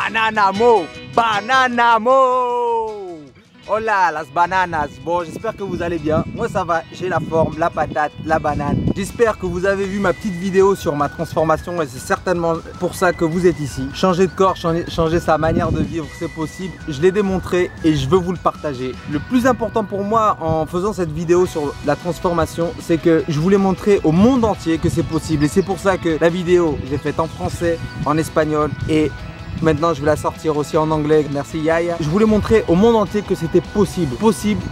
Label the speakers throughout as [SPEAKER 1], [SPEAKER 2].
[SPEAKER 1] Bananamo, Bananamo. Hola las bananas. Bon, j'espère que vous allez bien. Moi ça va, j'ai la forme, la patate, la banane. J'espère que vous avez vu ma petite vidéo sur ma transformation et c'est certainement pour ça que vous êtes ici. Changer de corps, changer sa manière de vivre, c'est possible. Je l'ai démontré et je veux vous le partager. Le plus important pour moi en faisant cette vidéo sur la transformation, c'est que je voulais montrer au monde entier que c'est possible. Et c'est pour ça que la vidéo, je l'ai faite en français, en espagnol et maintenant je vais la sortir aussi en anglais, merci Yaya. Je voulais montrer au monde entier que c'était possible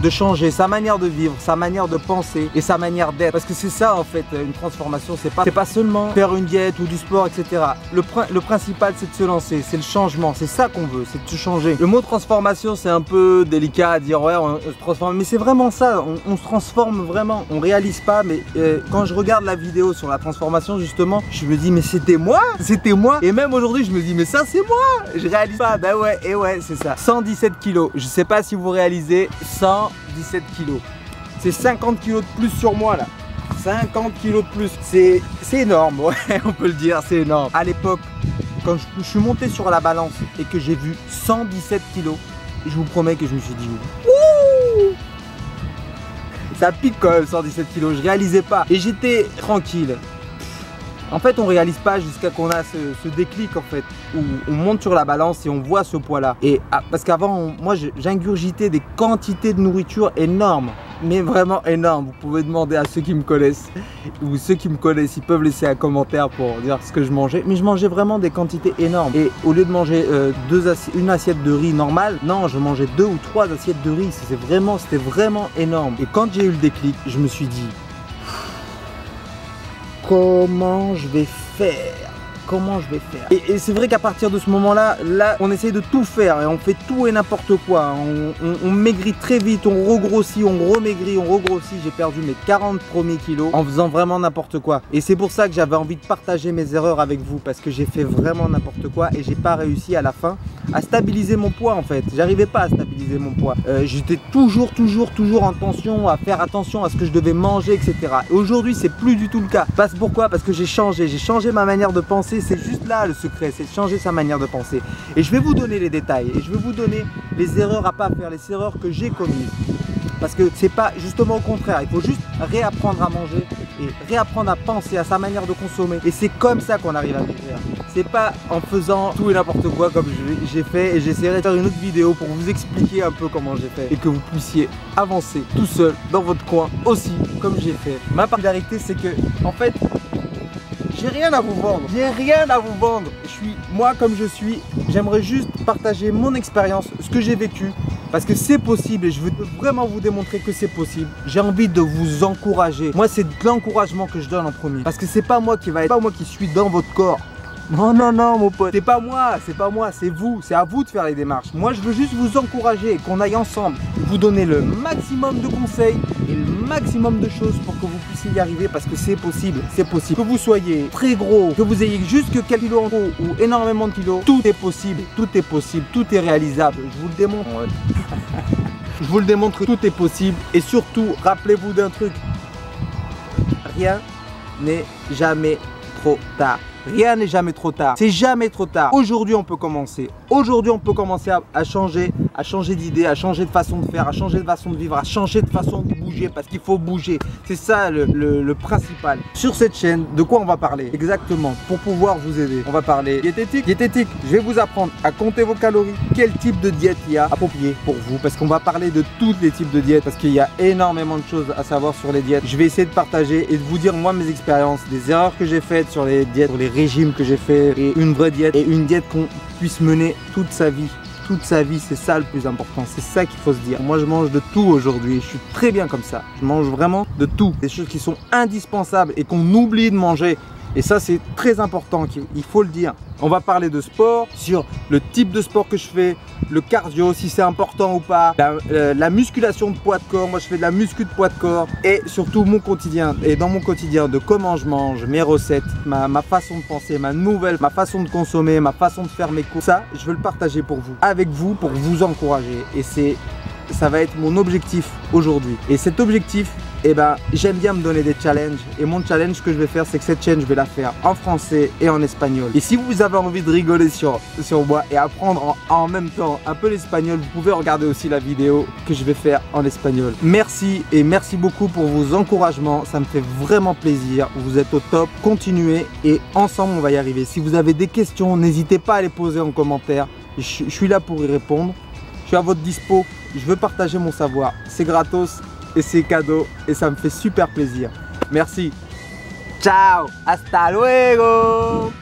[SPEAKER 1] de changer sa manière de vivre, sa manière de penser et sa manière d'être. Parce que c'est ça en fait une transformation, c'est pas seulement faire une diète ou du sport, etc. Le principal c'est de se lancer, c'est le changement, c'est ça qu'on veut, c'est de se changer. Le mot transformation c'est un peu délicat à dire, ouais on se transforme, mais c'est vraiment ça, on se transforme vraiment, on réalise pas, mais quand je regarde la vidéo sur la transformation justement, je me dis mais c'était moi, et même aujourd'hui je me dis mais ça c'est moi. Je réalise pas, bah ouais, et ouais, c'est ça. 117 kilos, je sais pas si vous réalisez, 117 kilos. C'est 50 kilos de plus sur moi là. 50 kilos de plus, c'est énorme, ouais, on peut le dire, c'est énorme. À l'époque, quand je suis monté sur la balance et que j'ai vu 117 kilos, je vous promets que je me suis dit, ouh, ça pique quand même 117 kilos, je réalisais pas. Et j'étais tranquille. En fait, on réalise pas jusqu'à qu'on a ce déclic en fait, où on monte sur la balance et on voit ce poids-là. Et parce qu'avant, moi, j'ingurgitais des quantités de nourriture énormes, mais vraiment énormes. Vous pouvez demander à ceux qui me connaissent, ou ceux qui me connaissent, ils peuvent laisser un commentaire pour dire ce que je mangeais. Mais je mangeais vraiment des quantités énormes. Et au lieu de manger une assiette de riz normale, non, je mangeais 2 ou 3 assiettes de riz. C'était vraiment énorme. Et quand j'ai eu le déclic, je me suis dit, comment je vais faire? Et c'est vrai qu'à partir de ce moment-là, on essaye de tout faire et on fait tout et n'importe quoi. On maigrit très vite, on regrossit, on remaigrit, on regrossit. J'ai perdu mes 40 premiers kilos en faisant vraiment n'importe quoi. Et c'est pour ça que j'avais envie de partager mes erreurs avec vous, parce que j'ai fait vraiment n'importe quoi et j'ai pas réussi à la fin à stabiliser mon poids en fait. J'arrivais pas à stabiliser mon poids. J'étais toujours en tension, à faire attention à ce que je devais manger, etc. Et aujourd'hui, c'est plus du tout le cas. Pourquoi? Parce que j'ai changé ma manière de penser. C'est juste là le secret, c'est de changer sa manière de penser. Et je vais vous donner les détails et je vais vous donner les erreurs à pas faire, les erreurs que j'ai commises. Parce que c'est pas justement au contraire, il faut juste réapprendre à manger et réapprendre à penser à sa manière de consommer. Et c'est comme ça qu'on arrive à maigrir. C'est pas en faisant tout et n'importe quoi comme j'ai fait, et j'essaierai de faire une autre vidéo pour vous expliquer un peu comment j'ai fait et que vous puissiez avancer tout seul dans votre coin aussi comme j'ai fait. Ma particularité c'est que en fait, j'ai rien à vous vendre, je suis moi comme je suis, j'aimerais juste partager mon expérience, ce que j'ai vécu, parce que c'est possible et je veux vraiment vous démontrer que c'est possible. J'ai envie de vous encourager, moi c'est de l'encouragement que je donne en premier, parce que c'est pas moi qui suis dans votre corps. Non mon pote, c'est pas moi, c'est vous, c'est à vous de faire les démarches. Moi je veux juste vous encourager et qu'on aille ensemble, vous donner le maximum de conseils et le maximum de choses pour que vous puissiez y arriver, parce que c'est possible, Que vous soyez très gros, que vous ayez juste que quelques kilos en trop ou énormément de kilos, tout est possible, tout est réalisable, je vous le démontre. Ouais. Je vous le démontre, tout est possible et surtout, rappelez-vous d'un truc, rien n'est jamais trop tard. Rien n'est jamais trop tard. C'est jamais trop tard. Aujourd'hui, on peut commencer. Aujourd'hui, on peut commencer à changer d'idée, à changer de façon de faire, à changer de façon de vivre, à changer de façon de bouger, parce qu'il faut bouger. C'est ça le principal. Sur cette chaîne, de quoi on va parler exactement pour pouvoir vous aider? On va parler diététique. Je vais vous apprendre à compter vos calories, quel type de diète il y a approprié pour vous, parce qu'on va parler de tous les types de diètes, parce qu'il y a énormément de choses à savoir sur les diètes. Je vais essayer de partager et de vous dire moi mes expériences, des erreurs que j'ai faites sur les diètes, sur les régimes que j'ai fait, et une vraie diète, et une diète qu'on puisse mener toute sa vie. Toute sa vie, c'est ça le plus important, c'est ça qu'il faut se dire. Moi je mange de tout aujourd'hui, je suis très bien comme ça. Je mange vraiment de tout, des choses qui sont indispensables et qu'on oublie de manger. Et ça c'est très important, il faut le dire. On va parler de sport, sur le type de sport que je fais, le cardio, si c'est important ou pas, la musculation de poids de corps, moi je fais de la muscu de poids de corps, et surtout mon quotidien, et dans mon quotidien de comment je mange, mes recettes, ma façon de penser, ma façon de consommer, ma façon de faire mes cours. Ça, je veux le partager pour vous, avec vous, pour vous encourager. Et c'est ça va être mon objectif aujourd'hui. Et cet objectif, eh ben, j'aime bien me donner des challenges. Et mon challenge que je vais faire, c'est que cette chaîne, je vais la faire en français et en espagnol. Et si vous avez envie de rigoler sur moi et apprendre en même temps un peu l'espagnol, vous pouvez regarder aussi la vidéo que je vais faire en espagnol. Merci et merci beaucoup pour vos encouragements. Ça me fait vraiment plaisir. Vous êtes au top. Continuez et ensemble, on va y arriver. Si vous avez des questions, n'hésitez pas à les poser en commentaire. Je suis là pour y répondre. Je suis à votre dispo. Je veux partager mon savoir. C'est gratos. Et c'est cadeau et ça me fait super plaisir. Merci. Ciao, hasta luego.